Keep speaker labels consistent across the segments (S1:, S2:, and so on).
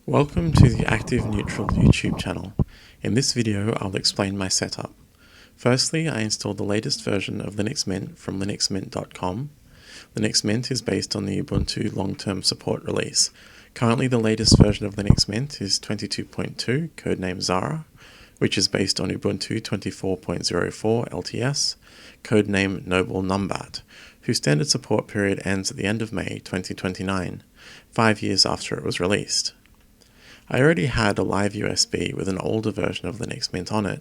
S1: Welcome to the Active Neutral YouTube channel. In this video, I'll explain my setup. Firstly, I installed the latest version of Linux Mint from linuxmint.com. Linux Mint is based on the Ubuntu long-term support release. Currently, the latest version of Linux Mint is 22.2, codename Zara, which is based on Ubuntu 24.04 LTS, codename Noble Numbat, whose standard support period ends at the end of May 2029, 5 years after it was released. I already had a live USB with an older version of Linux Mint on it,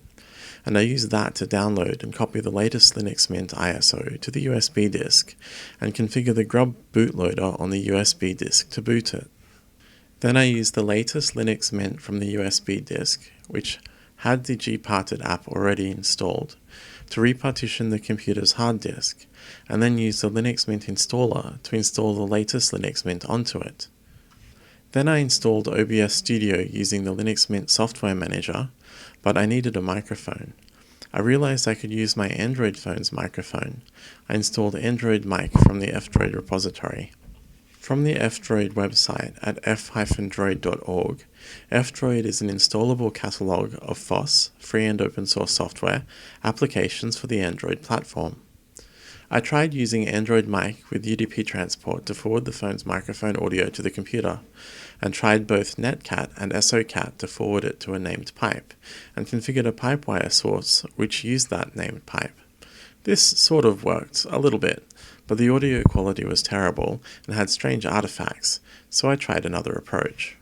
S1: and I used that to download and copy the latest Linux Mint ISO to the USB disk and configure the Grub bootloader on the USB disk to boot it. Then I used the latest Linux Mint from the USB disk, which had the gparted app already installed, to repartition the computer's hard disk, and then used the Linux Mint installer to install the latest Linux Mint onto it. Then I installed OBS Studio using the Linux Mint software manager, but I needed a microphone. I realized I could use my Android phone's microphone. I installed Android Mic from the F-Droid repository. From the F-Droid website at f-droid.org, F-Droid is an installable catalog of FOSS, free and open source software, applications for the Android platform. I tried using Android Mic with UDP transport to forward the phone's microphone audio to the computer, and tried both Netcat and SOCAT to forward it to a named pipe, and configured a Pipewire source which used that named pipe. This sort of worked, a little bit, but the audio quality was terrible and had strange artifacts, so I tried another approach.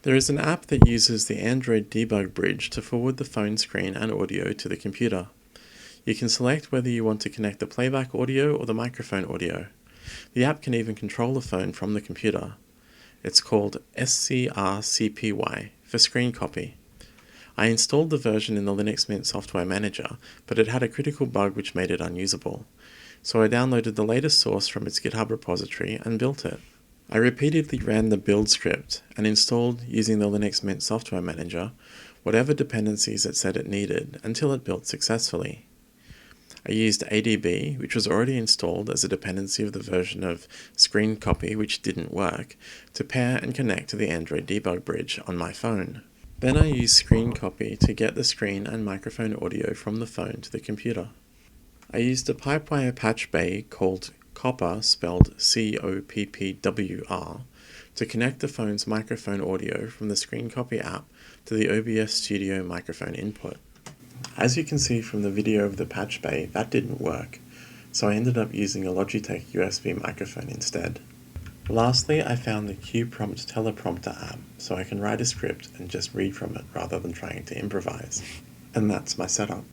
S1: There is an app that uses the Android debug bridge to forward the phone screen and audio to the computer. You can select whether you want to connect the playback audio or the microphone audio. The app can even control the phone from the computer. It's called SCRCPY for screen copy. I installed the version in the Linux Mint software manager, but it had a critical bug which made it unusable. So I downloaded the latest source from its GitHub repository and built it. I repeatedly ran the build script and installed, using the Linux Mint software manager, whatever dependencies it said it needed until it built successfully. I used ADB, which was already installed as a dependency of the version of screen copy which didn't work, to pair and connect to the Android debug bridge on my phone. Then I used screen copy to get the screen and microphone audio from the phone to the computer. I used a Pipewire patch bay called Copper, spelled COPPWR, to connect the phone's microphone audio from the screen copy app to the OBS Studio microphone input. As you can see from the video of the patch bay, that didn't work, so I ended up using a Logitech USB microphone instead. Lastly, I found the QPrompt teleprompter app, so I can write a script and just read from it rather than trying to improvise. And that's my setup.